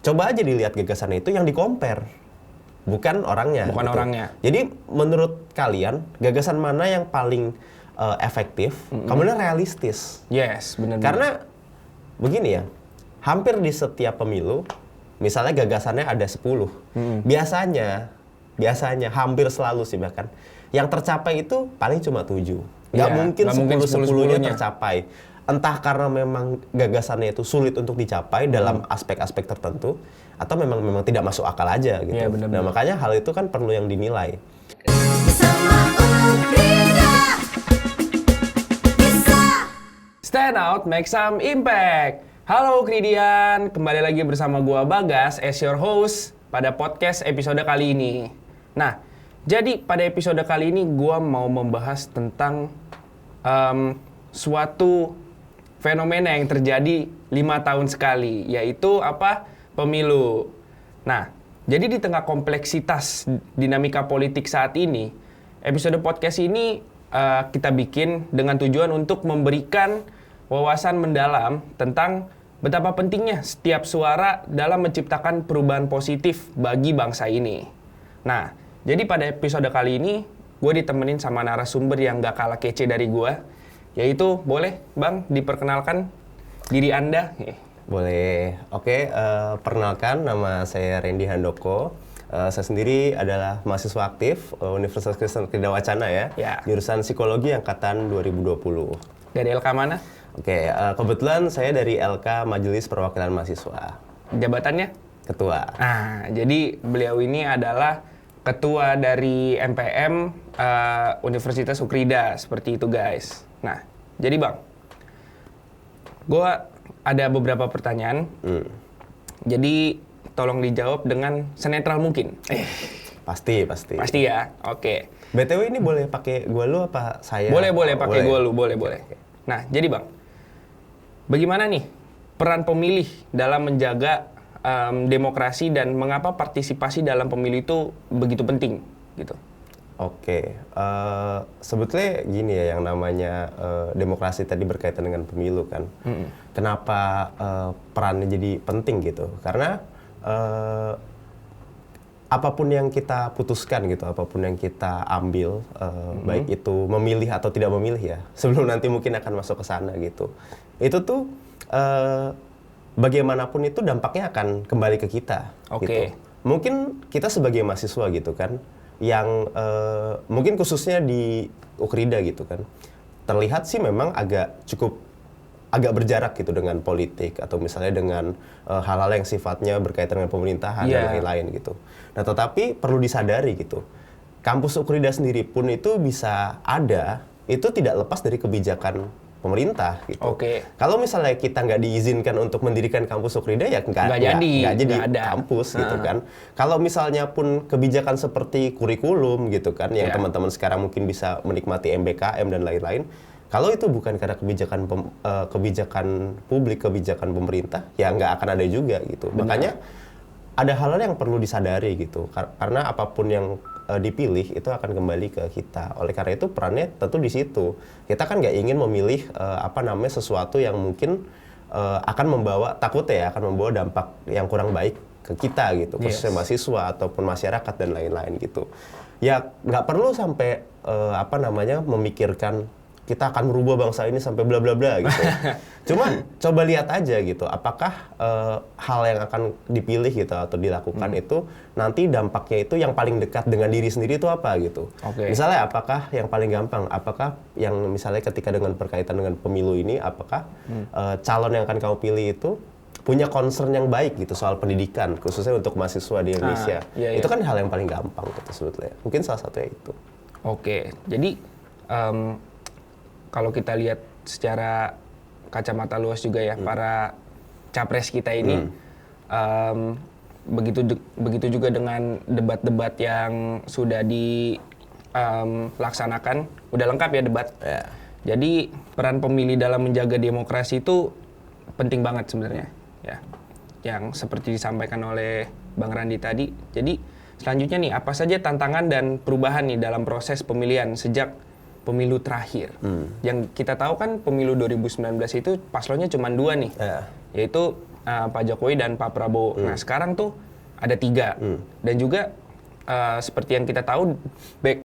coba aja dilihat gagasannya itu yang di-compare, bukan orangnya. Bukan gitu. orangnya. Jadi menurut kalian gagasan mana yang paling efektif, kemudian realistis? Yes, benar. Karena begini ya, hampir di setiap pemilu, misalnya gagasannya ada 10, biasanya hampir selalu sih bahkan, yang tercapai itu paling cuma 7. Nggak mungkin 10-10-nya tercapai. Entah karena memang gagasannya itu sulit untuk dicapai dalam aspek-aspek tertentu, atau memang tidak masuk akal aja gitu. Iya, benar. Nah makanya hal itu kan perlu yang dinilai. Stand out, make some impact. Halo Kridian, kembali lagi bersama gua Bagas as your host pada podcast episode kali ini. Nah, jadi pada episode kali ini gua mau membahas tentang suatu fenomena yang terjadi 5 tahun sekali, yaitu apa? Pemilu. Nah, jadi di tengah kompleksitas dinamika politik saat ini, episode podcast ini kita bikin dengan tujuan untuk memberikan wawasan mendalam tentang betapa pentingnya setiap suara dalam menciptakan perubahan positif bagi bangsa ini. Nah, jadi pada episode kali ini, gue ditemenin sama narasumber yang gak kalah kece dari gue, yaitu, boleh Bang diperkenalkan diri Anda? Boleh. Oke, perkenalkan nama saya Randy Handoko. Saya sendiri adalah mahasiswa aktif Universitas Kristen Krida Wacana ya. Jurusan Psikologi angkatan 2020. Dari LK mana? Oke, kebetulan saya dari LK Majelis Perwakilan Mahasiswa. Jabatannya? Ketua. Nah, jadi beliau ini adalah ketua dari MPM Universitas Ukrida, seperti itu guys. Nah, jadi Bang, gue ada beberapa pertanyaan. Jadi tolong dijawab dengan senetral mungkin. Pasti. Pasti ya, oke. BTW ini boleh pakai gua lu apa saya? Boleh pakai gua lu, boleh. Nah, jadi Bang, bagaimana nih peran pemilih dalam menjaga demokrasi dan mengapa partisipasi dalam pemilu itu begitu penting gitu? Oke, sebetulnya gini ya, yang namanya demokrasi tadi berkaitan dengan pemilu kan. Kenapa perannya jadi penting gitu? Karena apapun yang kita putuskan gitu, apapun yang kita ambil, baik itu memilih atau tidak memilih ya, sebelum nanti mungkin akan masuk ke sana gitu. Itu tuh bagaimanapun itu dampaknya akan kembali ke kita. Oke. Gitu. Mungkin kita sebagai mahasiswa gitu kan, yang mungkin khususnya di Ukrida gitu kan, terlihat sih memang agak berjarak gitu dengan politik atau misalnya dengan hal-hal yang sifatnya berkaitan dengan pemerintahan dan lain-lain gitu. Nah, tetapi perlu disadari gitu, kampus Ukrida sendiri pun itu bisa ada, itu tidak lepas dari kebijakan pemerintah gitu. Oke. Kalau misalnya kita nggak diizinkan untuk mendirikan kampus Ukrida ya nggak jadi kampus gitu kan. Kalau misalnya pun kebijakan seperti kurikulum gitu kan, yang teman-teman sekarang mungkin bisa menikmati MBKM dan lain-lain, kalau itu bukan karena kebijakan publik, kebijakan pemerintah, ya nggak akan ada juga gitu. Benar. Makanya ada hal-hal yang perlu disadari gitu, karena apapun yang dipilih itu akan kembali ke kita. Oleh karena itu perannya tentu di situ. Kita kan nggak ingin memilih sesuatu yang mungkin akan membawa dampak yang kurang baik ke kita gitu, khususnya mahasiswa ataupun masyarakat dan lain-lain gitu. Ya nggak perlu sampai memikirkan kita akan merubah bangsa ini sampai bla bla bla gitu. Cuman coba lihat aja gitu, apakah hal yang akan dipilih gitu atau dilakukan itu nanti dampaknya itu yang paling dekat dengan diri sendiri itu apa gitu. Misalnya apakah yang paling gampang, apakah yang misalnya ketika dengan berkaitan dengan pemilu ini, apakah calon yang akan kamu pilih itu punya concern yang baik gitu soal pendidikan, khususnya untuk mahasiswa di Indonesia. Itu kan hal yang paling gampang gitu sebetulnya. Mungkin salah satunya itu. Oke, jadi kalau kita lihat secara kacamata luas juga ya, para capres kita ini, begitu juga dengan debat-debat yang sudah dilaksanakan, udah lengkap ya debat. Jadi peran pemilih dalam menjaga demokrasi itu penting banget sebenarnya, ya. Yang seperti disampaikan oleh Bang Randi tadi. Jadi selanjutnya nih, apa saja tantangan dan perubahan nih dalam proses pemilihan sejak pemilu terakhir? Yang kita tahu kan pemilu 2019 itu paslonnya cuma 2 nih, yaitu Pak Jokowi dan Pak Prabowo. Nah sekarang tuh ada 3 dan juga seperti yang kita tahu back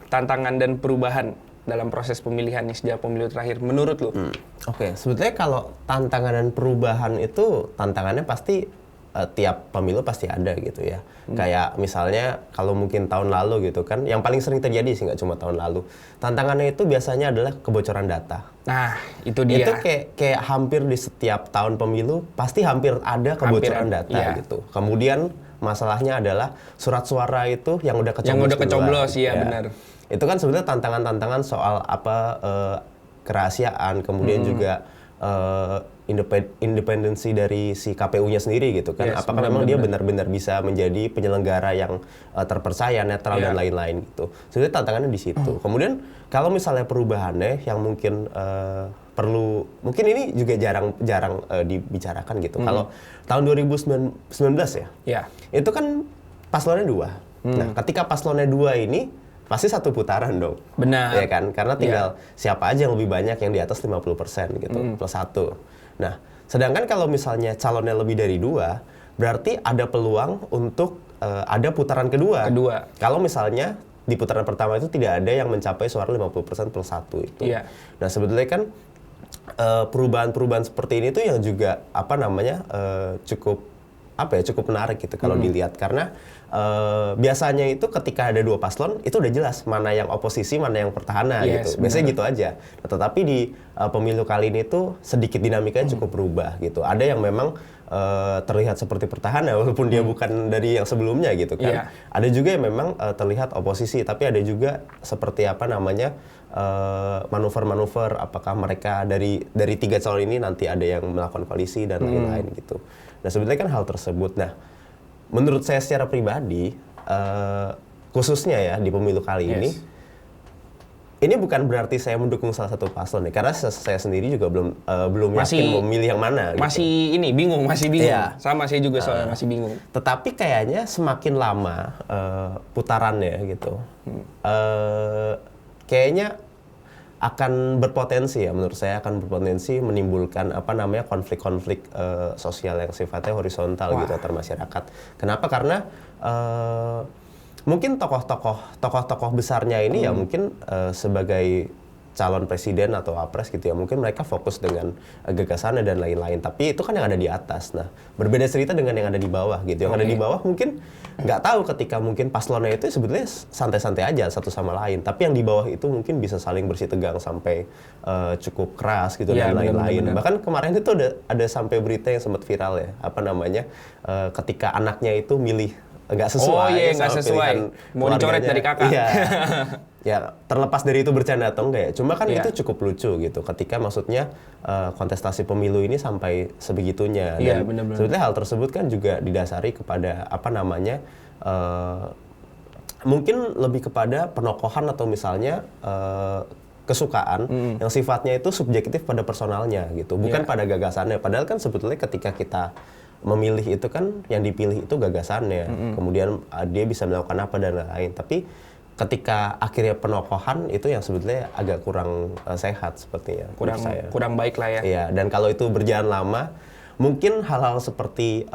tantangan dan perubahan dalam proses pemilihan nih sejak pemilu terakhir menurut lu? Oke, sebetulnya kalau tantangan dan perubahan itu tantangannya pasti tiap pemilu pasti ada gitu ya. Kayak misalnya kalau mungkin tahun lalu gitu kan, yang paling sering terjadi sih nggak cuma tahun lalu. Tantangannya itu biasanya adalah kebocoran data. Nah, itu dia. Itu kayak hampir di setiap tahun pemilu pasti hampir ada kebocoran data gitu. Kemudian masalahnya adalah surat suara itu yang udah kecoblos. Yang udah kecoblos, duluan, iya benar. Itu kan sebenarnya tantangan-tantangan soal kerahasiaan, kemudian juga independensi dari si KPU-nya sendiri gitu kan. Yes, apakah memang dia benar-benar bisa menjadi penyelenggara yang terpercaya, netral dan lain-lain gitu. Sebenarnya tantangannya di situ. Kemudian kalau misalnya perubahannya yang mungkin perlu, mungkin ini juga jarang dibicarakan gitu. Kalau tahun 2019 ya, itu kan paslonnya 2. Nah, ketika paslonnya 2 ini pasti satu putaran dong. Benar. Ya kan? Karena tinggal siapa aja yang lebih banyak yang di atas 50% gitu, plus 1. Nah, sedangkan kalau misalnya calonnya lebih dari 2, berarti ada peluang untuk ada putaran kedua. Kalau misalnya di putaran pertama itu tidak ada yang mencapai suara 50% plus 1 itu. Iya. Nah, sebetulnya kan perubahan-perubahan seperti ini tuh yang juga cukup menarik gitu kalau dilihat, karena biasanya itu ketika ada 2 paslon itu udah jelas mana yang oposisi, mana yang petahana gitu. Biasanya gitu aja. Nah, tetapi di pemilu kali ini tuh sedikit dinamikanya cukup berubah gitu. Ada yang memang terlihat seperti petahana walaupun dia bukan dari yang sebelumnya gitu kan. Ada juga yang memang terlihat oposisi, tapi ada juga seperti manuver-manuver, apakah mereka dari 3 calon ini nanti ada yang melakukan koalisi dan lain-lain gitu. Nah, sebenarnya kan hal tersebut. Nah, menurut saya secara pribadi, khususnya ya di pemilu kali ini bukan berarti saya mendukung salah satu paslon ya, karena saya sendiri juga belum yakin mau memilih yang mana. Gitu. Masih bingung. Iya. Sama saya juga soalnya masih bingung. Tetapi kayaknya semakin lama putarannya gitu, kayaknya akan berpotensi ya, menurut saya akan berpotensi menimbulkan konflik-konflik sosial yang sifatnya horizontal gitu antar masyarakat. Kenapa? Karena mungkin tokoh-tokoh besarnya ini ya mungkin sebagai calon presiden atau wapres gitu ya, mungkin mereka fokus dengan gagasannya dan lain-lain, tapi itu kan yang ada di atas. Nah, berbeda cerita dengan yang ada di bawah gitu. Yang ada di bawah mungkin nggak tahu ketika mungkin paslonnya itu sebetulnya santai-santai aja satu sama lain, tapi yang di bawah itu mungkin bisa saling bersih tegang sampai cukup keras gitu dan lain-lain. Bahkan kemarin itu ada sampai berita yang sempat viral ya, ketika anaknya itu milih nggak sesuai, nggak sesuai, mau dicoret dari kakak. Iya. Ya, terlepas dari itu bercanda atau enggak ya, cuma kan itu cukup lucu gitu ketika maksudnya kontestasi pemilu ini sampai sebegitunya. Dan sebetulnya hal tersebut kan juga didasari kepada mungkin lebih kepada penokohan atau misalnya kesukaan yang sifatnya itu subjektif pada personalnya gitu, bukan pada gagasannya. Padahal kan sebetulnya ketika kita memilih itu kan yang dipilih itu gagasannya, kemudian dia bisa melakukan apa dan lain-lain. Tapi ketika akhirnya penokohan itu yang sebetulnya agak kurang sehat sepertinya. Kurang baik lah ya. Iya, dan kalau itu berjalan lama, mungkin hal-hal seperti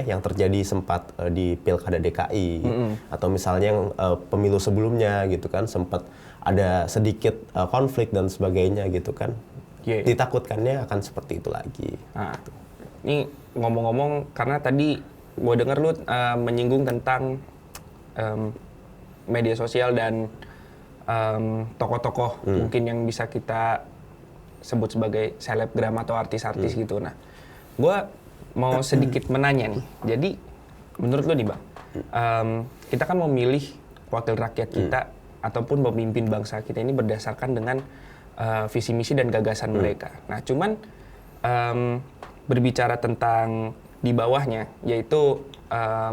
yang terjadi sempat di Pilkada DKI atau misalnya yang pemilu sebelumnya gitu kan, sempat ada sedikit konflik dan sebagainya gitu kan. Ditakutkannya akan seperti itu lagi. Nah, ini ngomong-ngomong, karena tadi gue dengar lu menyinggung tentang media sosial dan tokoh-tokoh mungkin yang bisa kita sebut sebagai selebgram atau artis-artis gitu. Nah, gue mau sedikit menanya nih. Jadi, menurut lo nih Bang, kita kan memilih wakil rakyat kita ataupun pemimpin bangsa kita ini berdasarkan dengan visi misi dan gagasan mereka. Nah, cuman berbicara tentang di bawahnya, yaitu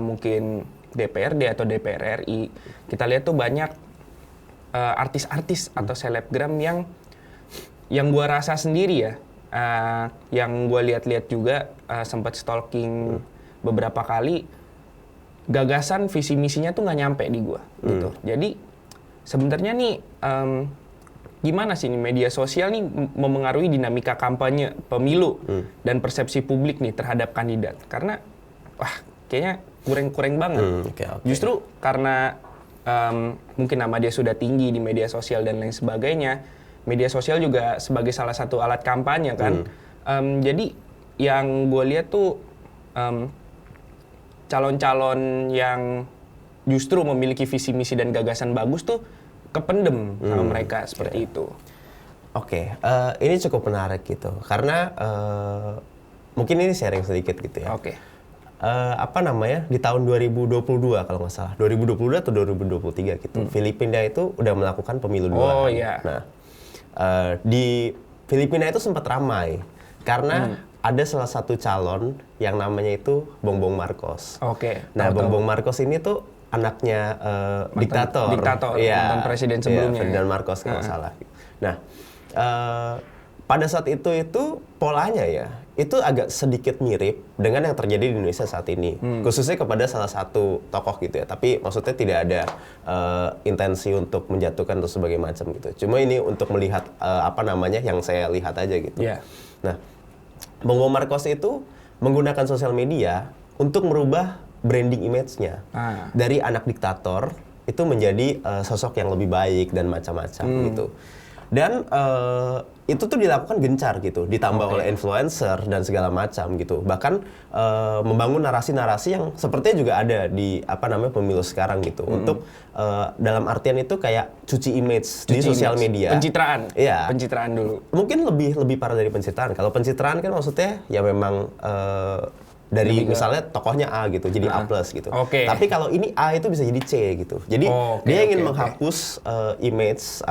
mungkin DPRD atau DPR RI, kita lihat tuh banyak artis-artis atau selebgram yang gua rasa sendiri ya, yang gua lihat-lihat juga sempat stalking beberapa kali, gagasan visi misinya tuh nggak nyampe di gua gitu. Jadi sebenarnya nih gimana sih nih media sosial nih memengaruhi dinamika kampanye pemilu dan persepsi publik nih terhadap kandidat? Karena kayaknya kurang banget. Okay. Justru karena mungkin nama dia sudah tinggi di media sosial dan lain sebagainya, media sosial juga sebagai salah satu alat kampanye kan. Jadi yang gue lihat tuh calon-calon yang justru memiliki visi misi dan gagasan bagus tuh kependem sama mereka seperti itu. Oke, ini cukup menarik gitu, karena mungkin ini sharing sedikit gitu ya. Oke. Di tahun 2022 kalau nggak salah, 2022 atau 2023 gitu, Filipina itu udah melakukan pemilu dua. Oh iya. Nah, di Filipina itu sempat ramai karena ada salah satu calon yang namanya itu Bongbong Marcos. Oke. Nah, Bongbong Marcos ini tuh anaknya diktator, mantan presiden sebelumnya. Ferdinand Marcos kalau nggak salah. Nah, pada saat itu polanya ya, itu agak sedikit mirip dengan yang terjadi di Indonesia saat ini, khususnya kepada salah satu tokoh gitu ya. Tapi maksudnya tidak ada intensi untuk menjatuhkan atau sebagainya macam gitu. Cuma ini untuk melihat yang saya lihat aja gitu. Yeah. Nah, Bongbong Marcos itu menggunakan sosial media untuk merubah branding image-nya dari anak diktator itu menjadi sosok yang lebih baik dan macam-macam gitu. Dan itu tuh dilakukan gencar gitu, ditambah oleh influencer dan segala macam gitu. Bahkan membangun narasi-narasi yang sepertinya juga ada di pemilu sekarang gitu. Untuk dalam artian itu kayak cuci image di sosial media. Pencitraan. Iya. Pencitraan dulu. Mungkin lebih parah dari pencitraan. Kalau pencitraan kan maksudnya ya memang dari misalnya tokohnya A gitu, jadi A+ gitu. Tapi kalau ini A itu bisa jadi C gitu. Jadi dia ingin menghapus image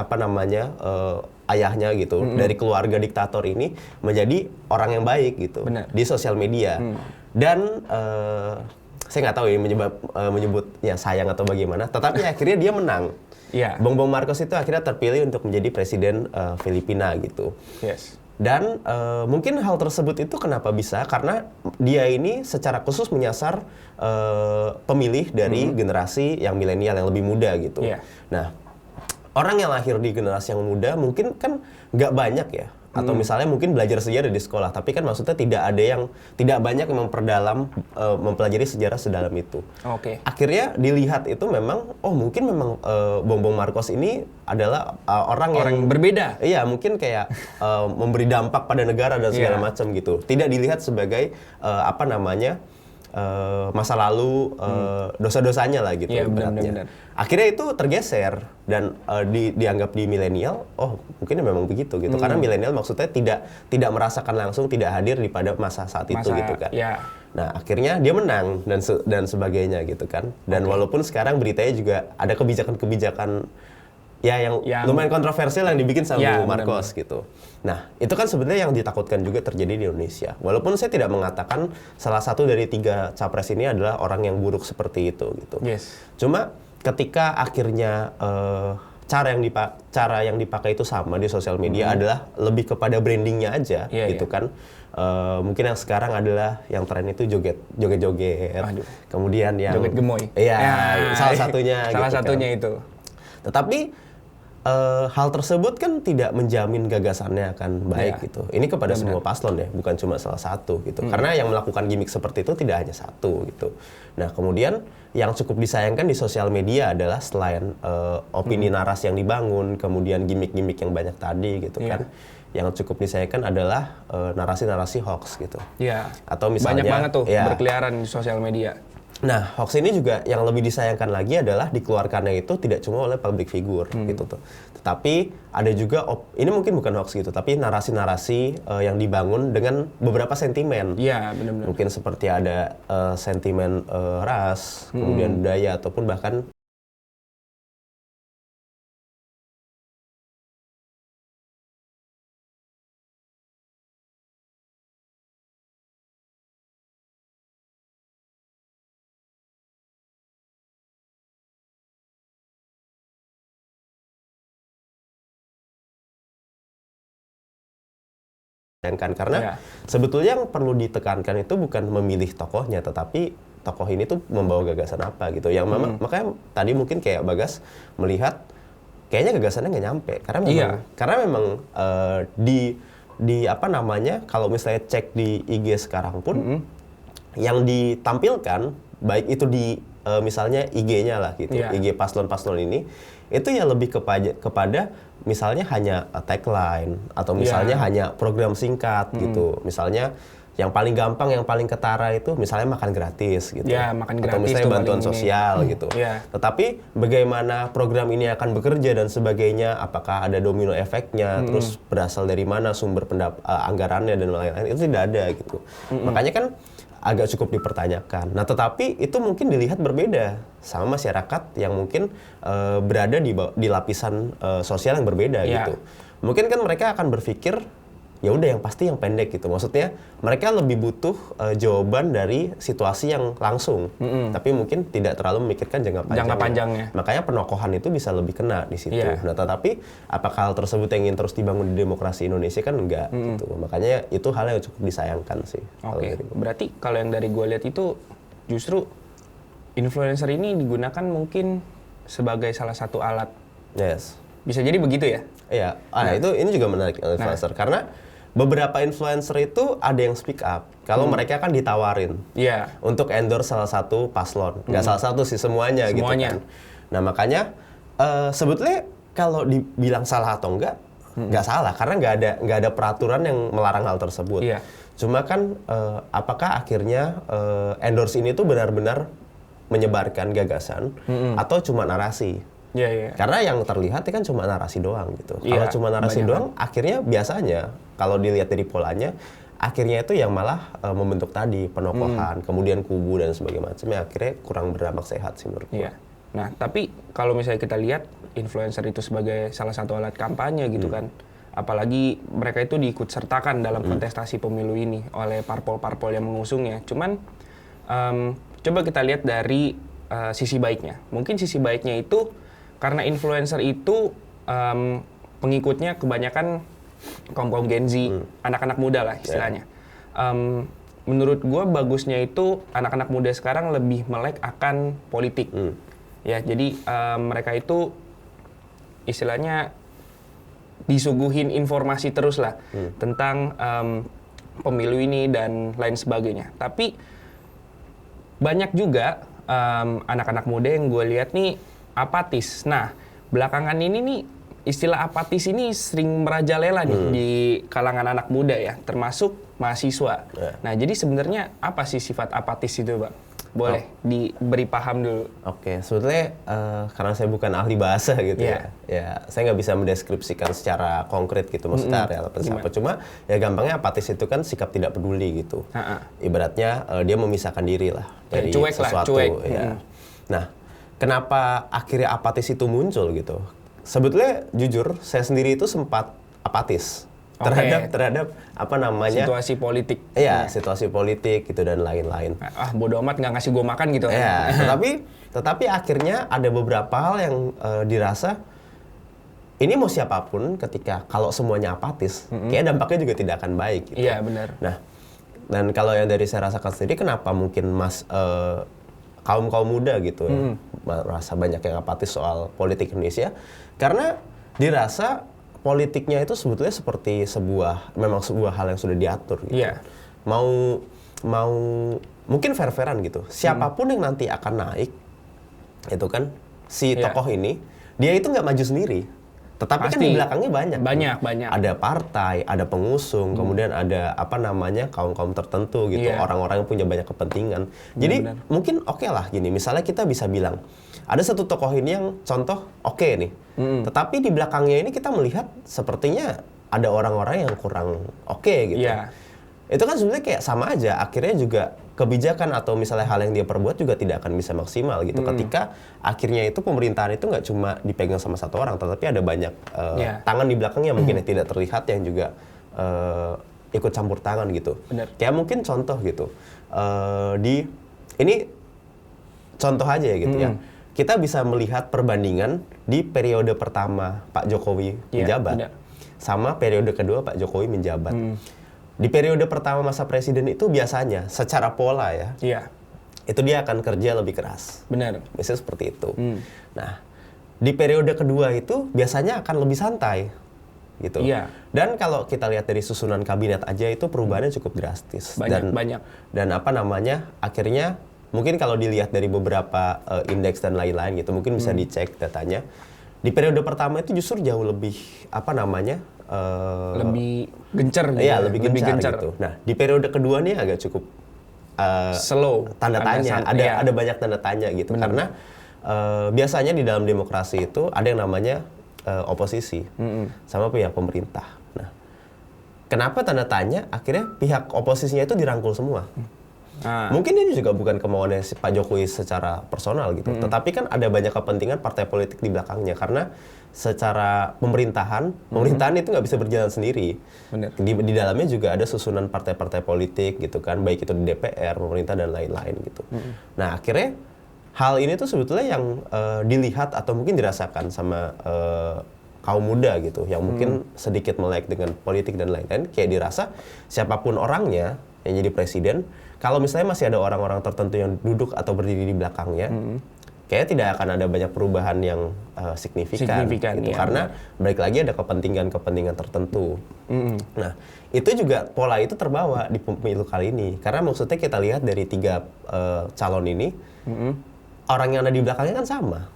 ayahnya gitu dari keluarga diktator ini menjadi orang yang baik gitu. Benar. Di sosial media. Dan saya nggak tahu ya menyebutnya sayang atau bagaimana, tetapi akhirnya dia menang. Yeah. Bongbong Marcos itu akhirnya terpilih untuk menjadi presiden Filipina gitu. Yes. Dan mungkin hal tersebut itu kenapa bisa? Karena dia ini secara khusus menyasar pemilih dari generasi yang milenial yang lebih muda gitu. Yeah. Nah, orang yang lahir di generasi yang muda mungkin kan nggak banyak ya. Atau misalnya mungkin belajar sejarah di sekolah, tapi kan maksudnya tidak banyak yang mempelajari sejarah sedalam itu. Akhirnya dilihat itu memang, mungkin memang Bongbong Marcos ini adalah orang yang berbeda. Iya, mungkin kayak memberi dampak pada negara dan segala macam gitu. Tidak dilihat sebagai masa lalu dosa-dosanya lah gitu. Iya, benar. Akhirnya itu tergeser dan dianggap di milenial, mungkin memang begitu gitu. Karena milenial maksudnya tidak merasakan langsung, tidak hadir di pada masa saat itu gitu kan. Yeah. Nah, akhirnya dia menang dan sebagainya gitu kan. Dan walaupun sekarang beritanya juga ada kebijakan-kebijakan yang lumayan kontroversial yang dibikin sama Marcos gitu. Nah, itu kan sebenarnya yang ditakutkan juga terjadi di Indonesia. Walaupun saya tidak mengatakan salah satu dari 3 capres ini adalah orang yang buruk seperti itu gitu. Yes. Cuma ketika akhirnya cara yang dipakai itu sama di sosial media adalah lebih kepada brandingnya aja gitu kan. Mungkin yang sekarang adalah yang tren itu joget-joget. Kemudian yang joget gemoy. Iya, salah satunya salah gitu satunya kan. itu. Tetapi hal tersebut kan tidak menjamin gagasannya akan baik gitu. Ini kepada semua paslon ya, bukan cuma salah satu gitu. Karena yang melakukan gimmick seperti itu tidak hanya satu gitu. Nah, kemudian yang cukup disayangkan di sosial media adalah selain opini narasi yang dibangun, kemudian gimmick-gimmick yang banyak tadi gitu kan. Yang cukup disayangkan adalah narasi-narasi hoax gitu. Iya. Atau misalnya banyak banget tuh berkeliaran di sosial media. Nah, hoax ini juga yang lebih disayangkan lagi adalah dikeluarkannya itu tidak cuma oleh public figure gitu tuh. Tetapi ada juga ini mungkin bukan hoax gitu, tapi narasi-narasi yang dibangun dengan beberapa sentimen. Iya, benar-benar. Mungkin seperti ada sentimen ras, kemudian budaya ataupun bahkan karena sebetulnya yang perlu ditekankan itu bukan memilih tokohnya, tetapi tokoh ini tuh membawa gagasan apa gitu. Yang makanya tadi mungkin kayak Bagas melihat kayaknya gagasannya nggak nyampe karena memang di apa namanya, kalau misalnya cek di IG sekarang pun yang ditampilkan baik itu di misalnya IG-nya lah gitu, IG paslon-paslon ini itu ya lebih kepada misalnya hanya tagline atau misalnya hanya program singkat gitu. Misalnya yang paling gampang, yang paling ketara itu misalnya makan gratis gitu. Makan gratis atau misalnya bantuan ini. sosial gitu. Tetapi bagaimana program ini akan bekerja dan sebagainya, apakah ada domino efeknya, terus berasal dari mana sumber anggarannya dan lain-lain, itu tidak ada gitu. Makanya kan agak cukup dipertanyakan. Nah, tetapi itu mungkin dilihat berbeda sama masyarakat yang mungkin berada di lapisan sosial yang berbeda gitu. Mungkin kan mereka akan berpikir ya udah yang pasti yang pendek gitu. Maksudnya mereka lebih butuh jawaban dari situasi yang langsung. Tapi mungkin tidak terlalu memikirkan jangka panjangnya. Makanya penokohan itu bisa lebih kena di situ. Nah, tetapi apakah hal tersebut yang ingin terus dibangun di demokrasi Indonesia kan enggak gitu. Makanya itu hal yang cukup disayangkan sih. Berarti kalau yang dari gue lihat itu justru influencer ini digunakan mungkin sebagai salah satu alat. Bisa jadi begitu ya? Iya. Ini juga menarik influencer karena beberapa influencer itu ada yang speak up kalau mereka kan ditawarin untuk endorse salah satu paslon. Nggak salah satu sih, semuanya gitu kan. Nah, makanya sebetulnya kalau dibilang salah atau nggak salah karena nggak ada peraturan yang melarang hal tersebut. Cuma kan apakah akhirnya endorse ini tuh benar-benar menyebarkan gagasan atau cuma narasi? Karena yang terlihat kan cuma narasi doang gitu. Kalau cuma narasi doang, akhirnya biasanya kalau dilihat dari polanya, akhirnya itu yang malah membentuk tadi penokohan, kemudian kubu dan sebagainya macamnya, akhirnya kurang berdampak sehat sih menurut gue. Nah, tapi kalau misalnya kita lihat influencer itu sebagai salah satu alat kampanye gitu kan, apalagi mereka itu diikut sertakan dalam kontestasi pemilu ini oleh parpol-parpol yang mengusungnya. Cuman coba kita lihat dari sisi baiknya. Mungkin sisi baiknya itu karena influencer itu pengikutnya kebanyakan kaum Gen Z, anak-anak muda lah istilahnya. Menurut gue bagusnya itu anak-anak muda sekarang lebih melek akan politik. Jadi mereka itu istilahnya disuguhin informasi terus lah tentang pemilu ini dan lain sebagainya. Tapi banyak juga anak-anak muda yang gue lihat nih apatis. Nah, belakangan ini nih istilah apatis ini sering merajalela nih di kalangan anak muda ya, termasuk mahasiswa. Nah, jadi sebenarnya apa sih sifat apatis itu, Bang? Boleh diberi paham dulu. Sebetulnya karena saya bukan ahli bahasa gitu ya, saya nggak bisa mendeskripsikan secara konkret gitu maksudnya apa. Cuma ya gampangnya apatis itu kan sikap tidak peduli gitu. Ibaratnya dia memisahkan diri lah dari sesuatu. Nah, kenapa akhirnya apatis itu muncul gitu? Sebetulnya jujur saya sendiri itu sempat apatis terhadap apa namanya situasi politik. Situasi politik gitu dan lain-lain. Bodo amat, nggak ngasih gue makan gitu. Tetapi akhirnya ada beberapa hal yang dirasa ini mau siapapun ketika kalau semuanya apatis, kayak dampaknya juga tidak akan baik gitu. Benar. Nah, dan kalau yang dari saya rasakan sendiri, kenapa mungkin kaum muda gitu merasa banyak yang apatis soal politik Indonesia, karena dirasa politiknya itu sebetulnya seperti memang sebuah hal yang sudah diatur gitu. Mau mungkin fair-fairan gitu. Siapapun yang nanti akan naik itu kan si tokoh ini, dia itu nggak maju sendiri. Tetapi kan di belakangnya banyak. Ada partai, ada pengusung, kemudian ada apa namanya kaum-kaum tertentu gitu, orang-orang yang punya banyak kepentingan. Jadi mungkin oke lah gini, misalnya kita bisa bilang ada satu tokoh ini yang contoh oke nih, tetapi di belakangnya ini kita melihat sepertinya ada orang-orang yang kurang oke gitu. Itu kan sebenarnya kayak sama aja, akhirnya juga kebijakan atau misalnya hal yang dia perbuat juga tidak akan bisa maksimal gitu. Ketika akhirnya itu pemerintahan itu nggak cuma dipegang sama satu orang, tetapi ada banyak tangan di belakangnya mungkin yang tidak terlihat yang juga ikut campur tangan gitu. Kayak mungkin contoh gitu, ini contoh aja ya gitu ya. Kita bisa melihat perbandingan di periode pertama Pak Jokowi menjabat sama periode kedua Pak Jokowi menjabat. Di periode pertama masa presiden itu biasanya secara pola ya, itu dia akan kerja lebih keras. Benar. Biasanya seperti itu. Nah, di periode kedua itu biasanya akan lebih santai gitu. Iya. Dan kalau kita lihat dari susunan kabinet aja itu perubahannya cukup drastis. Banyak. Dan apa namanya, akhirnya mungkin kalau dilihat dari beberapa indeks dan lain-lain gitu, mungkin bisa dicek datanya. Di periode pertama itu justru jauh lebih apa namanya, lebih gencar gitu. iya, lebih gencar gitu. Nah, di periode kedua nih agak cukup slow. tanda tanya, ada banyak tanda tanya gitu. Karena biasanya di dalam demokrasi itu ada yang namanya oposisi sama pihak pemerintah. Nah, kenapa tanda tanya? Akhirnya pihak oposisinya itu dirangkul semua. Mungkin ini juga bukan kemauannya si Pak Jokowi secara personal gitu, tetapi kan ada banyak kepentingan partai politik di belakangnya, karena secara pemerintahan itu nggak bisa berjalan sendiri. Bener. Di dalamnya juga ada susunan partai-partai politik gitu kan, baik itu di DPR, pemerintah dan lain-lain gitu. Nah, akhirnya hal ini tuh sebetulnya yang dilihat atau mungkin dirasakan sama kaum muda gitu, yang mungkin sedikit melek dengan politik dan lain-lain, kayak dirasa siapapun orangnya yang jadi presiden, kalau misalnya masih ada orang-orang tertentu yang duduk atau berdiri di belakangnya, kayaknya tidak akan ada banyak perubahan yang signifikan gitu, ya, karena balik lagi ada kepentingan tertentu. Nah, itu juga pola itu terbawa di pemilu kali ini, karena maksudnya kita lihat dari 3 calon ini, orang yang ada di belakangnya kan sama.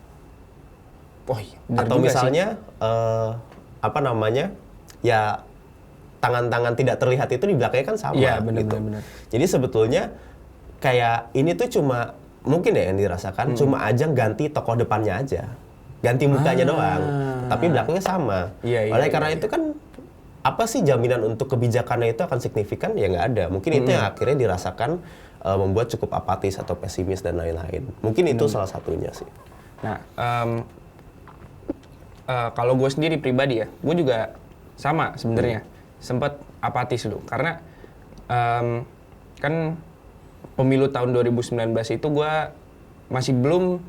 Oh, iya, benar Atau juga misalnya apa namanya, ya tangan-tangan tidak terlihat itu di belakangnya kan sama. Iya, benar, gitu. benar. Jadi sebetulnya kayak ini tuh cuma mungkin ya yang dirasakan cuma ajang ganti tokoh depannya aja, ganti mukanya doang, tapi belakangnya sama. Iya, Oleh karena itu kan apa sih jaminan untuk kebijakannya itu akan signifikan? Ya nggak ada. Mungkin itu yang akhirnya dirasakan membuat cukup apatis atau pesimis dan lain-lain. Mungkin itu salah satunya sih. Nah, kalau gue sendiri pribadi ya, gue juga sama sebenarnya. Sempat apatis dulu, karena kan pemilu tahun 2019 itu gue masih belum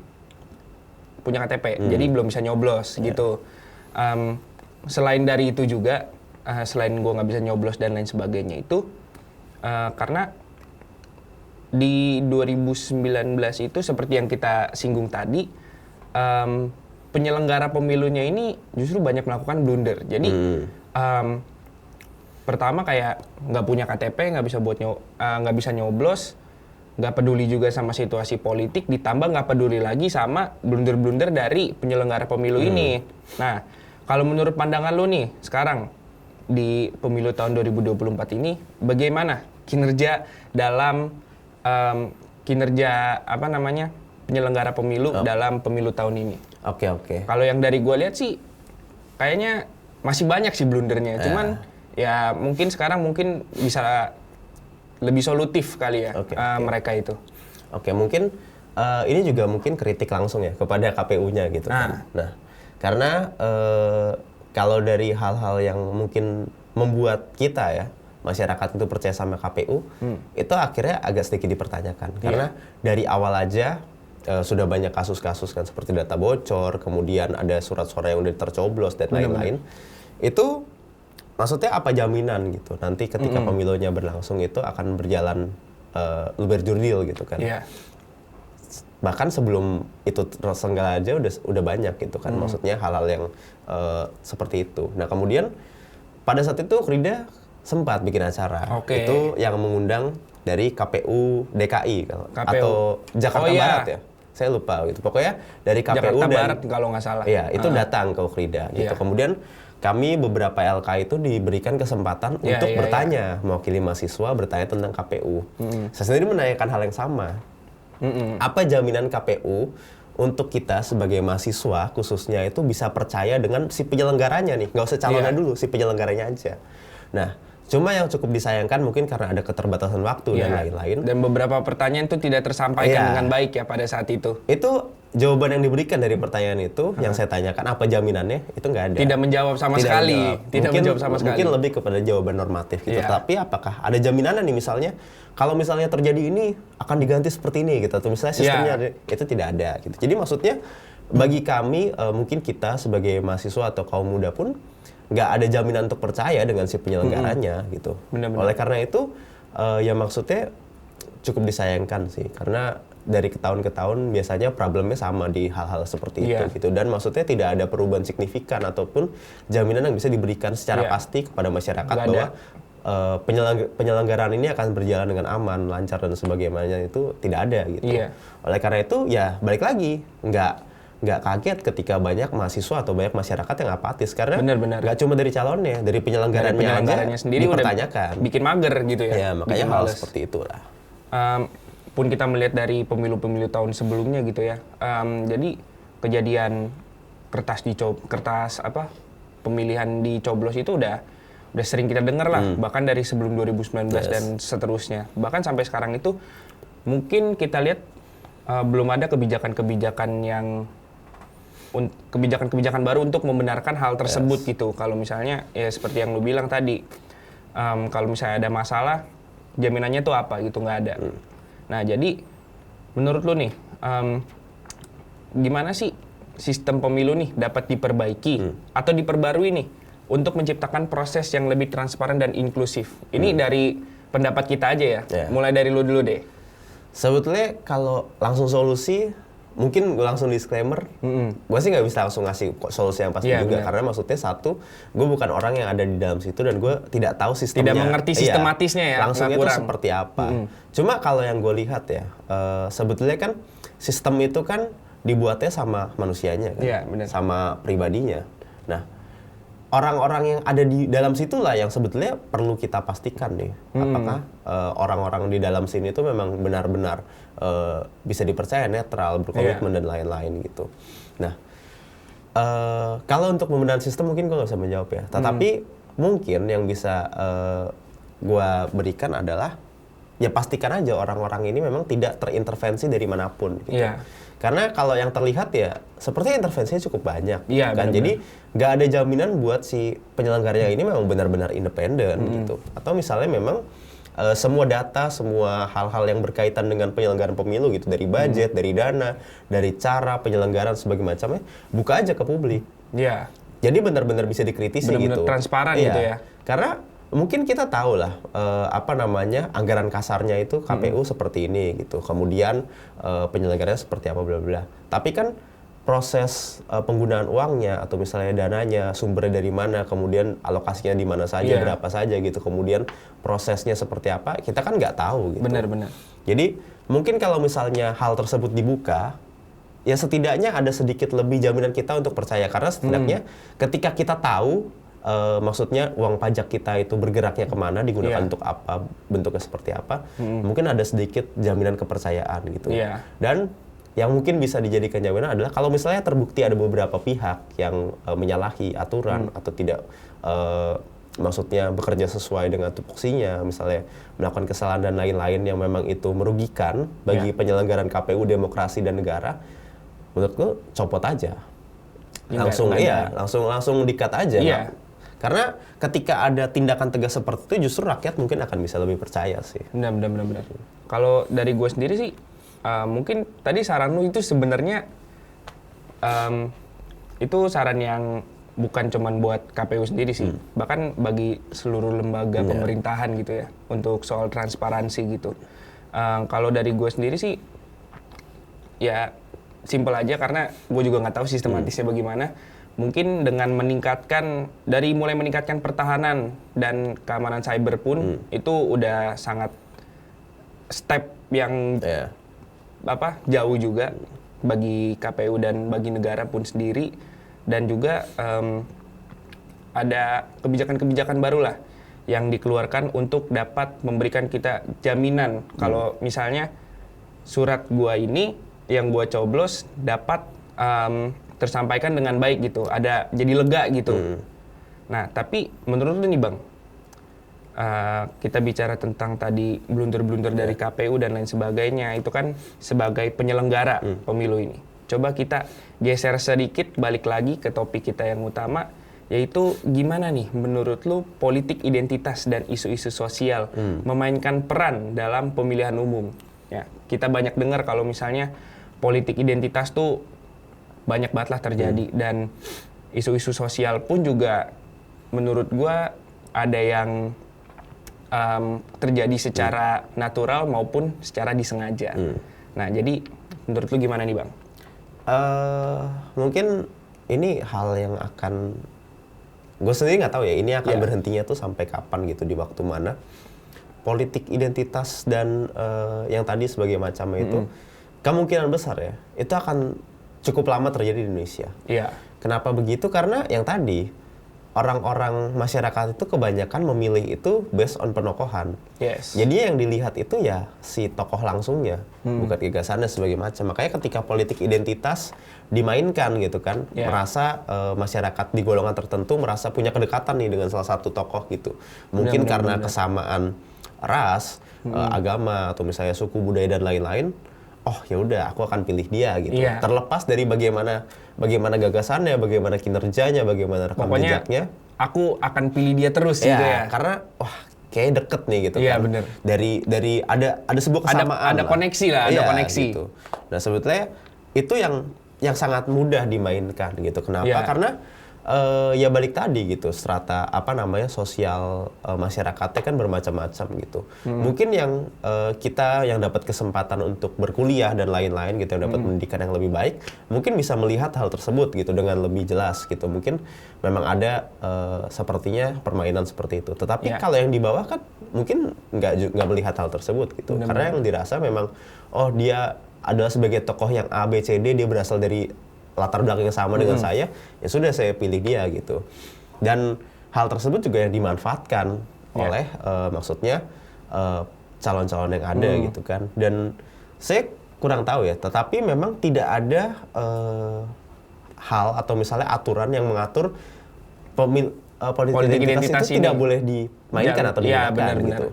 punya KTP, jadi belum bisa nyoblos gitu. Selain dari itu juga, selain gue nggak bisa nyoblos dan lain sebagainya itu, karena di 2019 itu seperti yang kita singgung tadi, penyelenggara pemilunya ini justru banyak melakukan blunder. Jadi pertama kayak nggak punya KTP, nggak bisa nyoblos, nggak peduli juga sama situasi politik, ditambah nggak peduli lagi sama blunder-blunder dari penyelenggara pemilu ini. Nah, kalau menurut pandangan lo nih sekarang di pemilu tahun 2024 ini, bagaimana kinerja dalam penyelenggara pemilu dalam pemilu tahun ini? Oke. Kalau yang dari gue lihat sih, kayaknya masih banyak sih blundernya. Cuman ya mungkin sekarang bisa lebih solutif kali ya mereka itu. Oke, mungkin ini juga mungkin kritik langsung ya kepada KPU-nya gitu kan. Nah, karena kalau dari hal-hal yang mungkin membuat kita ya, masyarakat itu percaya sama KPU, itu akhirnya agak sedikit dipertanyakan. Karena dari awal aja sudah banyak kasus-kasus kan, seperti data bocor, kemudian ada surat suara yang udah tercoblos dan lain-lain. Itu maksudnya apa jaminan gitu nanti ketika pemilunya berlangsung itu akan berjalan lebih jurdil gitu kan. Bahkan sebelum itu terselenggara aja udah banyak gitu kan, maksudnya hal-hal yang seperti itu. Nah, kemudian pada saat itu Krida sempat bikin acara, itu yang mengundang dari KPU DKI atau Jakarta Barat ya, saya lupa gitu. Pokoknya dari KPU Jakarta dan Barat kalau nggak salah. Iya, itu datang ke Krida gitu. Kemudian kami beberapa LK itu diberikan kesempatan untuk bertanya, mewakili mahasiswa bertanya tentang KPU. Saya sendiri menanyakan hal yang sama. Apa jaminan KPU untuk kita sebagai mahasiswa khususnya itu bisa percaya dengan si penyelenggaranya nih, nggak usah calonnya dulu, si penyelenggaranya aja. Nah, cuma yang cukup disayangkan mungkin karena ada keterbatasan waktu dan lain-lain. Dan beberapa pertanyaan itu tidak tersampaikan dengan baik ya pada saat itu. Itu jawaban yang diberikan dari pertanyaan itu, yang saya tanyakan apa jaminannya, itu nggak ada. Tidak menjawab sama sekali. Tidak menjawab sama sekali. Mungkin lebih kepada jawaban normatif gitu. Tapi apakah ada jaminannya nih misalnya, kalau misalnya terjadi ini akan diganti seperti ini gitu, atau misalnya sistemnya itu tidak ada gitu. Jadi maksudnya bagi kami mungkin kita sebagai mahasiswa atau kaum muda pun nggak ada jaminan untuk percaya dengan si penyelenggaranya gitu. Benar-benar. Oleh karena itu ya maksudnya cukup disayangkan sih, karena dari tahun ke tahun biasanya problemnya sama di hal-hal seperti itu gitu, dan maksudnya tidak ada perubahan signifikan ataupun jaminan yang bisa diberikan secara pasti kepada masyarakat bahwa penyelenggaraan ini akan berjalan dengan aman, lancar dan sebagainya, itu tidak ada gitu. Oleh karena itu ya balik lagi, nggak kaget ketika banyak mahasiswa atau banyak masyarakat yang apatis karena nggak cuma dari calonnya, dari penyelenggarannya sendiri dipertanyakan, udah bikin mager gitu ya. Ya makanya hal seperti itulah. Pun kita melihat dari pemilu-pemilu tahun sebelumnya gitu ya. Jadi kejadian pemilihan dicoblos itu udah sering kita dengar lah, bahkan dari sebelum 2019 dan seterusnya. Bahkan sampai sekarang itu mungkin kita lihat belum ada kebijakan baru untuk membenarkan hal tersebut gitu. Kalau misalnya ya seperti yang lu bilang tadi, kalau misalnya ada masalah, jaminannya tuh apa gitu, nggak ada. Nah jadi menurut lu nih, gimana sih sistem pemilu nih dapat diperbaiki atau diperbarui nih untuk menciptakan proses yang lebih transparan dan inklusif? Ini dari pendapat kita aja ya, mulai dari lu dulu deh. Sebetulnya kalau langsung solusi, mungkin gue langsung disclaimer, gue sih nggak bisa langsung ngasih solusi yang pasti juga, karena maksudnya satu, gue bukan orang yang ada di dalam situ dan gue tidak tahu sistemnya, tidak mengerti sistematisnya ya, langsungnya itu seperti apa. Cuma kalau yang gue lihat ya, sebetulnya kan sistem itu kan dibuatnya sama manusianya kan, sama pribadinya. Nah, orang-orang yang ada di dalam situlah yang sebetulnya perlu kita pastikan nih, apakah orang-orang di dalam sini itu memang benar-benar bisa dipercaya, netral, berkomitmen dan lain-lain gitu. Nah, kalau untuk pembenahan sistem mungkin gue nggak bisa menjawab ya, tetapi mungkin yang bisa gue berikan adalah ya pastikan aja orang-orang ini memang tidak terintervensi dari manapun gitu. Karena kalau yang terlihat ya sepertinya intervensinya cukup banyak, kan? Jadi nggak ada jaminan buat si penyelenggaranya ini memang benar-benar independen gitu. Atau misalnya memang semua data, semua hal-hal yang berkaitan dengan penyelenggaraan pemilu gitu, dari budget, dari dana, dari cara penyelenggaraan sebagai macamnya, buka aja ke publik. Jadi benar-benar bisa dikritisi gitu. Transparan gitu ya. Karena mungkin kita tahu lah anggaran kasarnya itu KPU seperti ini gitu. Kemudian penyelenggaranya seperti apa bla bla. Tapi kan proses penggunaan uangnya atau misalnya dananya, sumbernya dari mana, kemudian alokasinya di mana saja, berapa saja gitu. Kemudian prosesnya seperti apa, kita kan nggak tahu gitu. Benar-benar. Jadi mungkin kalau misalnya hal tersebut dibuka, ya setidaknya ada sedikit lebih jaminan kita untuk percaya, karena setidaknya ketika kita tahu maksudnya uang pajak kita itu bergeraknya kemana, digunakan untuk apa, bentuknya seperti apa, mungkin ada sedikit jaminan kepercayaan gitu. Dan yang mungkin bisa dijadikan jaminan adalah kalau misalnya terbukti ada beberapa pihak yang menyalahi aturan atau tidak maksudnya bekerja sesuai dengan tupoksinya, misalnya melakukan kesalahan dan lain-lain yang memang itu merugikan bagi penyelenggaraan KPU, demokrasi dan negara, menurutku copot aja. Langsung di-cut aja. Karena ketika ada tindakan tegas seperti itu, justru rakyat mungkin akan bisa lebih percaya sih. Benar. Kalau dari gue sendiri sih, mungkin tadi saran lu itu sebenarnya itu saran yang bukan cuman buat KPU sendiri sih, bahkan bagi seluruh lembaga pemerintahan gitu ya, untuk soal transparansi gitu. Kalau dari gue sendiri sih, ya simpel aja, karena gue juga nggak tahu sistematisnya bagaimana. Mungkin dengan mulai meningkatkan pertahanan dan keamanan cyber pun itu udah sangat step yang jauh juga bagi KPU dan bagi negara pun sendiri. Dan juga ada kebijakan-kebijakan baru lah yang dikeluarkan untuk dapat memberikan kita jaminan kalau misalnya surat gua ini yang gua coblos dapat tersampaikan dengan baik gitu, jadi lega gitu. Nah, tapi menurut lu nih Bang, kita bicara tentang tadi blunder-blunder dari KPU dan lain sebagainya, itu kan sebagai penyelenggara pemilu ini. Coba kita geser sedikit, balik lagi ke topik kita yang utama, yaitu gimana nih menurut lu politik identitas dan isu-isu sosial memainkan peran dalam pemilihan umum? Ya, kita banyak dengar kalau misalnya politik identitas tuh banyak banget lah terjadi, dan isu-isu sosial pun juga menurut gua ada yang terjadi secara natural maupun secara disengaja. Nah, jadi menurut lu gimana nih, Bang? Mungkin ini hal yang akan, gue sendiri nggak tahu ya, ini akan berhentinya tuh sampai kapan gitu, di waktu mana politik identitas dan yang tadi sebagai macamnya itu kemungkinan besar ya itu akan cukup lama terjadi di Indonesia. Iya. Kenapa begitu? Karena yang tadi orang-orang masyarakat itu kebanyakan memilih itu based on penokohan. Yes. Jadi yang dilihat itu ya si tokoh langsungnya, bukan gagasannya sebagai macam. Makanya ketika politik identitas dimainkan gitu kan, merasa masyarakat di golongan tertentu merasa punya kedekatan nih dengan salah satu tokoh gitu. Mungkin karena kesamaan ras, agama atau misalnya suku budaya dan lain-lain. Oh ya udah, aku akan pilih dia gitu. Iya. Terlepas dari bagaimana gagasannya, bagaimana kinerjanya, bagaimana rekam jejaknya. Aku akan pilih dia terus gitu ya. Karena wah kayak deket nih gitu Iya, kan. bener. Dari ada sebuah kesamaan. Ada koneksi lah, ada koneksi. Gitu. Nah sebetulnya itu yang sangat mudah dimainkan gitu. Kenapa? Iya. Karena ya balik tadi gitu, strata sosial masyarakatnya kan bermacam-macam gitu. Mungkin yang kita yang dapat kesempatan untuk berkuliah dan lain-lain gitu, yang dapat pendidikan yang lebih baik, mungkin bisa melihat hal tersebut gitu dengan lebih jelas gitu. Mungkin memang ada sepertinya permainan seperti itu. Tetapi kalau yang di bawah kan mungkin nggak melihat hal tersebut gitu. Karena yang dirasa memang dia adalah sebagai tokoh yang A, B, C, D, dia berasal dari latar belakang yang sama dengan saya, ya sudah saya pilih dia gitu. Dan hal tersebut juga yang dimanfaatkan oleh maksudnya calon-calon yang ada gitu kan. Dan saya kurang tahu ya, tetapi memang tidak ada hal atau misalnya aturan yang mengatur politik identitas itu tidak boleh dimainkan atau digunakan gitu.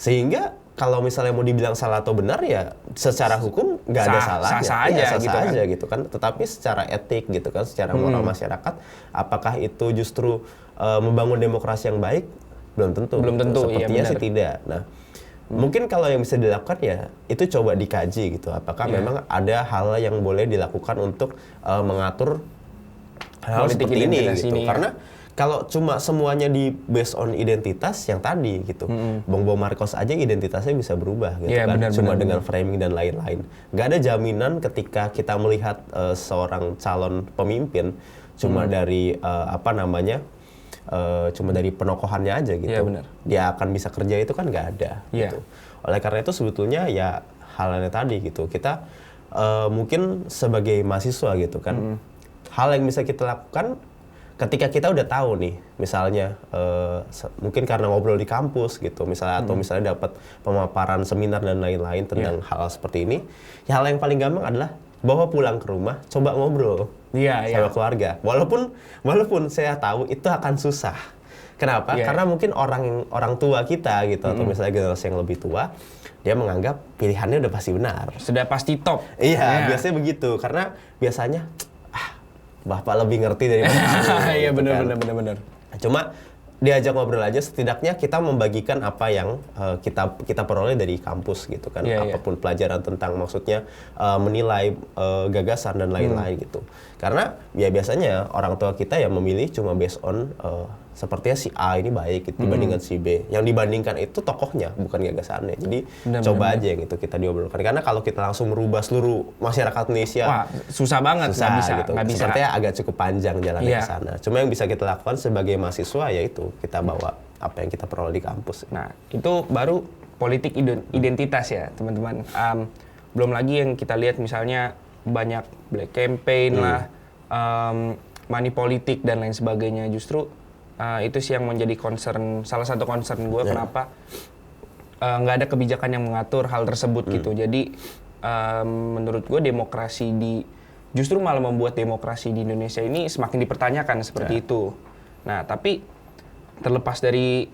Sehingga kalau misalnya mau dibilang salah atau benar ya secara hukum nggak ada salahnya, sah aja gitu kan. Tetapi secara etik gitu kan, secara moral masyarakat, apakah itu justru membangun demokrasi yang baik? Belum tentu. Sepertinya sih tidak. Nah, mungkin kalau yang bisa dilakukan ya itu coba dikaji gitu. Apakah memang ada hal yang boleh dilakukan untuk mengatur hal seperti ini gitu? Karena kalau cuma semuanya di based on identitas yang tadi gitu, Bong Marcos aja identitasnya bisa berubah gitu kan, cuma dengan framing dan lain-lain. Gak ada jaminan ketika kita melihat seorang calon pemimpin cuma dari cuma dari penokohannya aja gitu, dia akan bisa kerja itu kan nggak ada. Gitu. Oleh karena itu sebetulnya ya hal-halnya tadi gitu, kita mungkin sebagai mahasiswa gitu kan, hal yang bisa kita lakukan ketika kita udah tahu nih, misalnya mungkin karena ngobrol di kampus gitu, misalnya atau misalnya dapat pemaparan seminar dan lain-lain tentang hal seperti ini, ya hal yang paling gampang adalah bawa pulang ke rumah, coba ngobrol sama keluarga. Walaupun saya tahu itu akan susah. Kenapa? Karena mungkin orang tua kita gitu, atau misalnya generasi yang lebih tua, dia menganggap pilihannya udah pasti benar. Sudah pasti top. Iya, biasanya begitu. Karena biasanya Bapak lebih ngerti daripada kamu. Iya benar. Cuma diajak ngobrol aja, setidaknya kita membagikan apa yang kita peroleh dari kampus gitu kan. Apapun pelajaran tentang maksudnya menilai gagasan dan lain-lain gitu. Karena ya biasanya orang tua kita ya memilih cuma based on sepertinya si A ini baik gitu, dibandingkan si B. Yang dibandingkan itu tokohnya, bukan gagasannya. Jadi coba aja yang itu kita diobrolkan. Karena kalau kita langsung merubah seluruh masyarakat Indonesia, wah, susah banget, nggak bisa. Sepertinya agak cukup panjang jalannya ke sana. Cuma yang bisa kita lakukan sebagai mahasiswa yaitu kita bawa apa yang kita peroleh di kampus. Nah, itu baru politik identitas ya, teman-teman. Belum lagi yang kita lihat misalnya banyak black campaign lah, money politik dan lain sebagainya. Justru itu sih yang menjadi salah satu concern gue, kenapa nggak ada kebijakan yang mengatur hal tersebut gitu. Jadi menurut gue justru malah membuat demokrasi di Indonesia ini semakin dipertanyakan seperti itu. Nah, tapi terlepas dari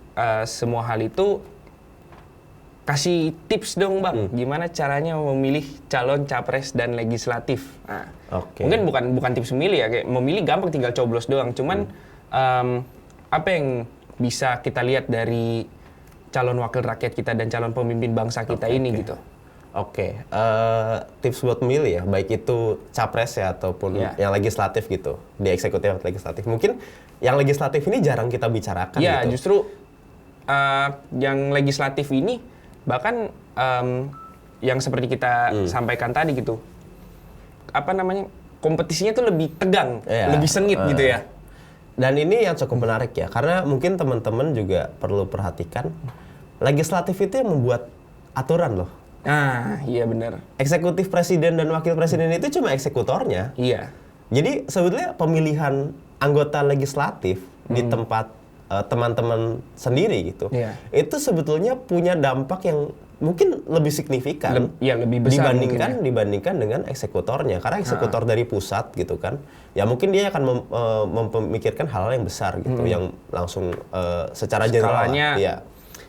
semua hal itu, kasih tips dong Bang, gimana caranya memilih calon capres dan legislatif. Nah, mungkin bukan tips memilih ya, kayak memilih gampang tinggal coblos doang. Cuman apa yang bisa kita lihat dari calon wakil rakyat kita dan calon pemimpin bangsa kita ini gitu? Tips buat memilih ya, baik itu capres ya ataupun yang legislatif gitu, di eksekutif atau legislatif. Mungkin yang legislatif ini jarang kita bicarakan gitu. Justru yang legislatif ini bahkan yang seperti kita sampaikan tadi gitu. Apa namanya? Kompetisinya tuh lebih tegang, lebih sengit gitu ya. Dan ini yang cukup menarik ya, karena mungkin teman-teman juga perlu perhatikan, legislatif itu yang membuat aturan loh. Nah, iya benar. Eksekutif presiden dan wakil presiden itu cuma eksekutornya. Iya. Jadi sebetulnya pemilihan anggota legislatif di tempat teman-teman sendiri gitu, itu sebetulnya punya dampak yang mungkin lebih signifikan lebih besar dibandingkan dengan eksekutornya, karena eksekutor dari pusat gitu kan, ya mungkin dia akan memikirkan hal-hal yang besar gitu, yang langsung secara general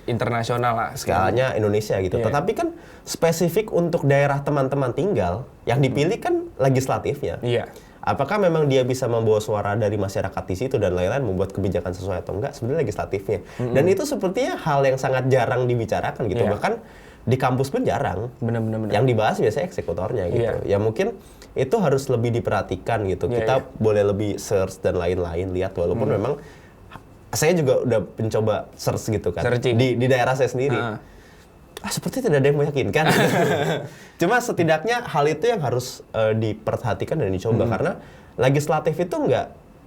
internasional lah, skalanya Indonesia gitu. Tetapi kan spesifik untuk daerah teman-teman tinggal yang dipilih kan legislatifnya. Apakah memang dia bisa membawa suara dari masyarakat di situ dan lain-lain, membuat kebijakan sesuai atau enggak, sebenarnya legislatifnya. Dan itu sepertinya hal yang sangat jarang dibicarakan gitu. Bahkan di kampus pun jarang. Benar. Yang dibahas biasanya eksekutornya gitu. Ya mungkin itu harus lebih diperhatikan gitu. Kita boleh lebih search dan lain-lain, lihat, walaupun memang saya juga udah mencoba search gitu kan. Di daerah saya sendiri. Seperti tidak ada yang meyakinkan. Cuma setidaknya hal itu yang harus diperhatikan dan dicoba, karena legislatif itu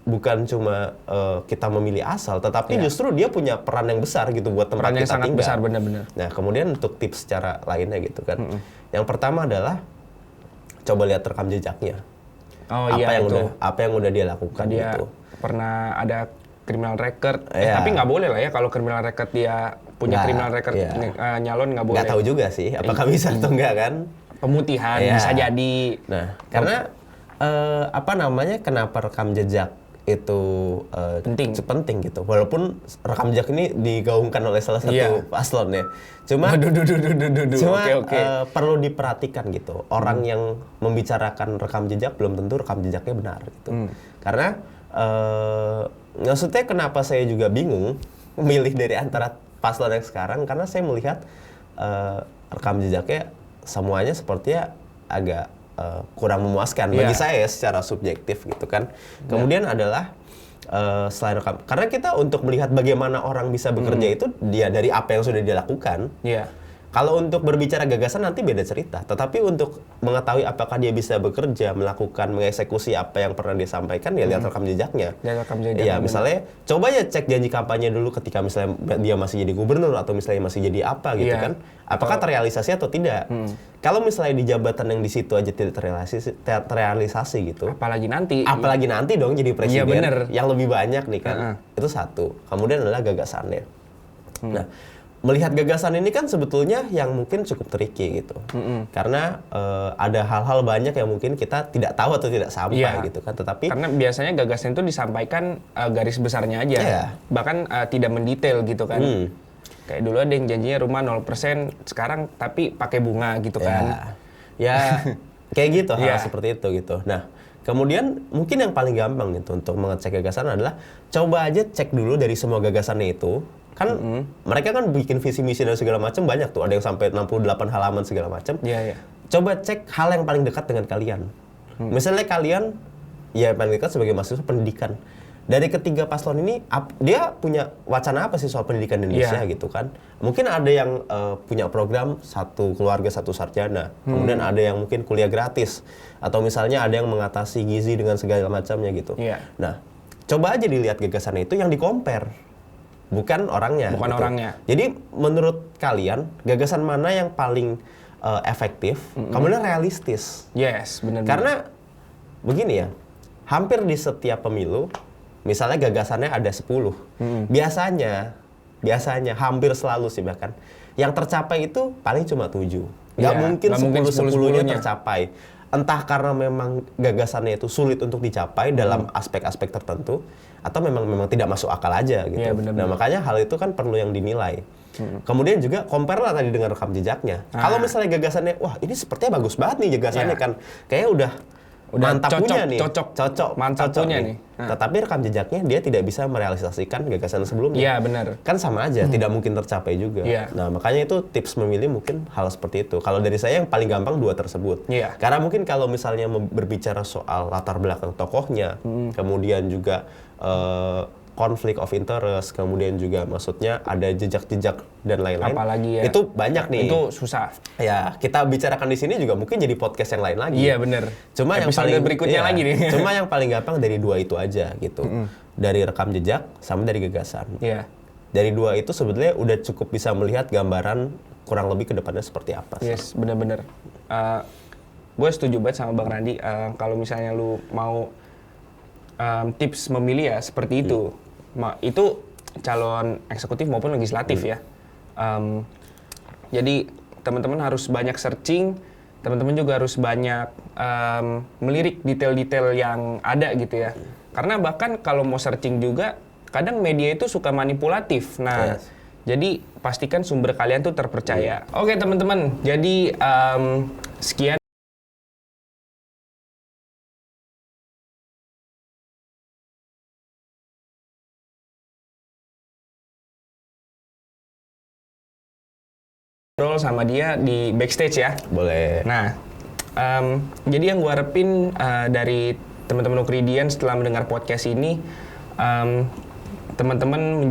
bukan cuma kita memilih asal, tetapi justru dia punya peran yang besar gitu buat tempat kita tinggal. Peran yang sangat besar, benar-benar. Nah, kemudian untuk tips secara lainnya gitu kan. Yang pertama adalah coba lihat rekam jejaknya. Apa yang udah dia lakukan dia gitu. Pernah ada criminal record, tapi nggak boleh lah ya kalau criminal record dia punya criminal record nyalon, nggak boleh. Nggak tahu juga sih, apakah bisa atau enggak kan? Pemutihan bisa jadi. Nah, karena kenapa rekam jejak itu penting gitu. Walaupun rekam jejak ini digaungkan oleh salah satu paslon ya. Cuma perlu diperhatikan gitu. Orang yang membicarakan rekam jejak belum tentu rekam jejaknya benar gitu. Karena maksudnya kenapa saya juga bingung memilih dari antara paslon yang sekarang, karena saya melihat rekam jejaknya semuanya sepertinya agak kurang memuaskan bagi saya secara subjektif gitu kan. Kemudian adalah selain rekam, karena kita untuk melihat bagaimana orang bisa bekerja itu dia dari apa yang sudah dia lakukan. Kalau untuk berbicara gagasan nanti beda cerita, tetapi untuk mengetahui apakah dia bisa bekerja, melakukan, mengeksekusi apa yang pernah dia sampaikan, ya lihat rekam jejaknya. Ya, misalnya coba ya cek janji kampanye dulu ketika misalnya dia masih jadi gubernur atau misalnya masih jadi apa gitu kan. Apakah terrealisasi atau tidak? Kalau misalnya di jabatan yang di situ aja tidak terrealisasi gitu. Apalagi nanti dong jadi presiden yang lebih banyak nih kan. Itu satu. Kemudian adalah gagasannya. Nah, melihat gagasan ini kan sebetulnya yang mungkin cukup tricky gitu. Karena ada hal-hal banyak yang mungkin kita tidak tahu atau tidak sampai gitu kan. Tetapi karena biasanya gagasan itu disampaikan garis besarnya aja. Bahkan tidak mendetail gitu kan. Kayak dulu ada yang janjinya rumah 0%, sekarang tapi pakai bunga gitu kan. Ya kayak gitu, hal seperti itu gitu. Nah, kemudian mungkin yang paling gampang gitu untuk mengecek gagasan adalah coba aja cek dulu dari semua gagasannya itu. Kan mereka kan bikin visi misi dan segala macam banyak tuh, ada yang sampai 68 halaman segala macam. Coba cek hal yang paling dekat dengan kalian. Misalnya kalian ya paling dekat sebagai mahasiswa pendidikan. Dari ketiga paslon ini dia punya wacana apa sih soal pendidikan di Indonesia gitu kan? Mungkin ada yang punya program satu keluarga satu sarjana. Kemudian ada yang mungkin kuliah gratis, atau misalnya ada yang mengatasi gizi dengan segala macamnya gitu. Nah, coba aja dilihat gagasannya itu yang di-compare. Bukan orangnya. Jadi menurut kalian gagasan mana yang paling efektif, kemudian realistis? Benar. Karena begini ya, hampir di setiap pemilu, misalnya gagasannya ada 10, biasanya hampir selalu sih bahkan, yang tercapai itu paling cuma 7. Nggak mungkin 10-10-nya tercapai. Entah karena memang gagasannya itu sulit untuk dicapai dalam aspek-aspek tertentu, atau memang tidak masuk akal aja gitu. Nah, makanya hal itu kan perlu yang dinilai. Kemudian juga compare lah tadi dengan rekam jejaknya. Kalau misalnya gagasannya, wah ini sepertinya bagus banget nih gagasannya kan, kayaknya udah mantap punya nih. Cocok. Mantap punya nih. Tetapi rekam jejaknya dia tidak bisa merealisasikan gagasan sebelumnya. Iya, benar. Kan sama aja, tidak mungkin tercapai juga. Nah, makanya itu tips memilih mungkin hal seperti itu. Kalau dari saya yang paling gampang 2 tersebut. Karena mungkin kalau misalnya berbicara soal latar belakang tokohnya, kemudian juga konflik of interest, kemudian juga maksudnya ada jejak-jejak dan lain-lain. Apalagi ya. Itu banyak nih. Itu susah. Ya, kita bicarakan di sini juga mungkin jadi podcast yang lain lagi. Iya, bener. Cuma yang Episode paling berikutnya lagi nih. Cuma yang paling gampang dari dua itu aja gitu. Dari rekam jejak sama dari gagasan. Iya. Dari dua itu sebetulnya udah cukup bisa melihat gambaran kurang lebih ke depannya seperti apa sih. Yes, bener-bener. Gue setuju banget sama Bang Randi. Kalau misalnya lu mau tips memilih ya seperti itu. Itu calon eksekutif maupun legislatif ya. Jadi teman-teman harus banyak searching, teman-teman juga harus banyak melirik detail-detail yang ada gitu ya. Karena bahkan kalau mau searching juga, kadang media itu suka manipulatif. Nah, jadi pastikan sumber kalian tuh terpercaya. Oke teman-teman, jadi sekian. Ngobrol sama dia di backstage ya. Boleh. Nah, jadi yang gue harapin dari teman-teman Ukridian setelah mendengar podcast ini, teman-teman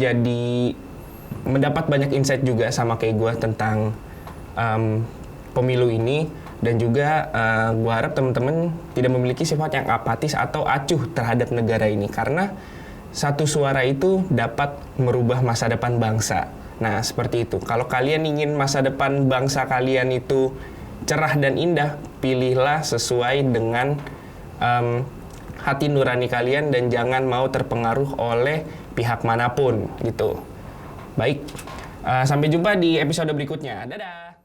mendapat banyak insight juga sama kayak gue tentang pemilu ini, dan juga gue harap teman-teman tidak memiliki sifat yang apatis atau acuh terhadap negara ini, karena satu suara itu dapat merubah masa depan bangsa. Nah, seperti itu. Kalau kalian ingin masa depan bangsa kalian itu cerah dan indah, pilihlah sesuai dengan hati nurani kalian dan jangan mau terpengaruh oleh pihak manapun gitu. Baik, sampai jumpa di episode berikutnya. Dadah!